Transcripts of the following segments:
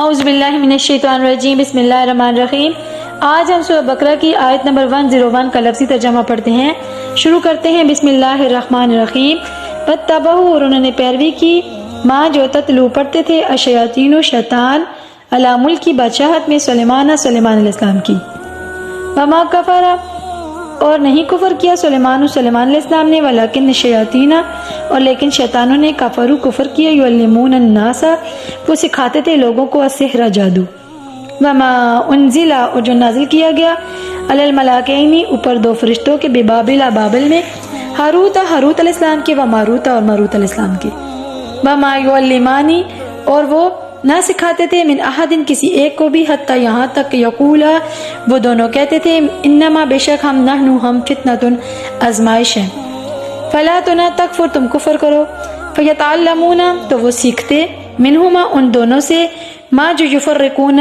اعوذ باللہ من الشیطان الرجیم، بسم اللہ الرحمن الرحیم۔ آج ہم سورہ بقرہ کی آیت نمبر 101 کا لفظی ترجمہ پڑھتے ہیں۔ شروع کرتے ہیں بسم اللہ الرحمن الرحیم۔ واتبعوا، اور انہوں نے پیروی کی، ماں جو تتلو پڑھتے تھے، الشیاطین و شیطان، علی ملک بادشاہت میں، سلیمان علیہ السلام کی۔ وما کفر، اور نہیں کفر کیا، سلیمان علیہ السلام نے، ولکن الشیاطین، اور لیکن شیطانوں نے، کفروا کفر کیا، یعلمون الناس، وہ سکھاتے تھے لوگوں کو، السحر جادو۔ وما انزل، اور جو نازل کیا گیا، علی الملائکین، اوپر دو فرشتوں کے، ببابل، بابل میں، ہاروت علیہ السلام کے، وماروت، اور ماروت علیہ السلام کے۔ وما یعلمانی، اور وہ نہ سکھاتے تھے، من احد، کسی ایک کو بھی، حتی یہاں تک کہ یقولا، وہ دونوں کہتے تھے، انما بے شک ہم، نحن ہم، فتنۃ آزمائش ہیں، فلا تو نہ تکفر، تم کفر کرو، فیتعلمون، تو وہ سیکھتے، منہما، ان دونوں سے، ما جو یفرقون،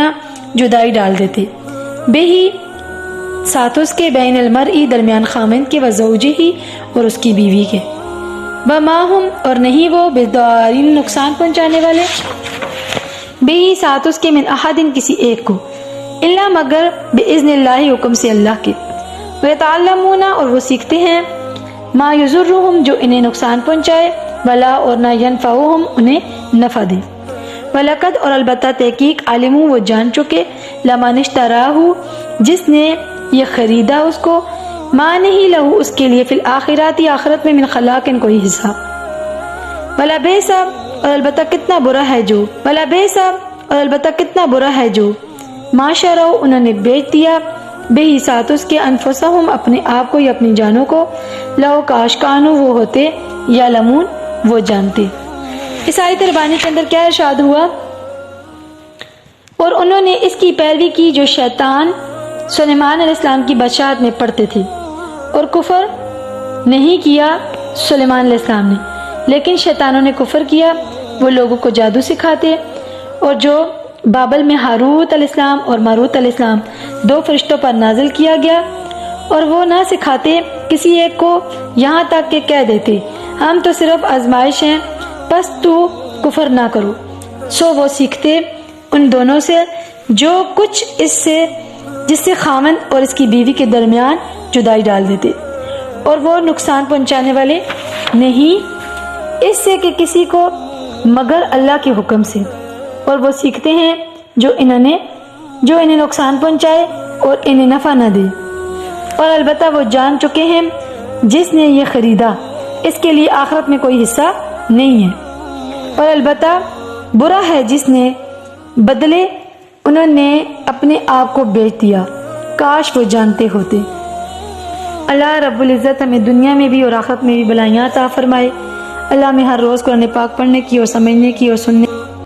جدائی ڈال دیتے، بہی، ساتھ اس کے، بین المرئی، درمیان خامند کے، وزوجہی، اور اس کی بیوی کے، وما ہم، اور نہیں وہ، بضارین، نقصان پہنچانے والے، بھی، ساتھ اس کے، من احدن، کسی ایک کو، الا مگر، باذن اللہ، حکم سے اللہ کے، ویتعلمون، اور وہ سیکھتے ہیں، ما یضرہم، جو انہیں نقصان پہنچائے، ولا، اور نہ، ینفعہم، انہیں نفع دے، ولقد، اور البتہ تحقیق، علموا، وہ جان چکے، لمن اشتراہ، جس نے یہ خریدا اس کو، ما نہیں لہو، اس کے لیے، فی الاخرات، آخرت میں، من خلاق، کوئی حصہ، ولبئس، اور البتہ کتنا برا ہے جو، ولبئس، اور البتہ کتنا برا ہے جو، ما شروا، انہوں نے بیچ دیا، بہی، ساتھ اس کے، انفسہم، اپنے آپ کو یا اپنی جانوں کو، لو کاش کانو، وہ ہوتے، یعلمون، وہ جانتے۔ اس آیت ربانی کے اندر کیا ارشاد ہوا؟ اور انہوں نے اس کی پیروی کی جو شیطان سلیمان علیہ السلام کی بادشاہت میں پڑھتے تھے، اور کفر نہیں کیا سلیمان علیہ السلام نے، لیکن شیطانوں نے کفر کیا، وہ لوگوں کو جادو سکھاتے، اور جو بابل میں ہاروت علیہ السلام اور ماروت علیہ السلام دو فرشتوں پر نازل کیا گیا، اور وہ نہ سکھاتے کسی ایک کو، یہاں تک کہ کہہ دیتے، ہم تو صرف آزمائش ہیں، بس تو کفر نہ کرو، سو وہ سیکھتے ان دونوں سے جو کچھ جس سے خامند اور اس کی بیوی کے درمیان جدائی ڈال دیتے، اور وہ نقصان پہنچانے والے نہیں اس سے کہ کسی کو، مگر اللہ کے حکم سے، اور وہ سیکھتے ہیں جو انہیں نقصان پہنچائے اور انہیں نفع نہ دے، اور البتہ وہ جان چکے ہیں جس نے یہ خریدا، اس کے لیے آخرت میں کوئی حصہ نہیں ہے، اور البتہ برا ہے جس نے بدلے انہوں نے اپنے آپ کو بیچ دیا، کاش وہ جانتے ہوتے۔ اللہ رب العزت ہمیں دنیا میں بھی اور آخرت میں بھی بلائیاں عطا فرمائے۔ اللہ میں ہر روز قرآن پاک پڑھنے کی اور سمجھنے کی اور سننے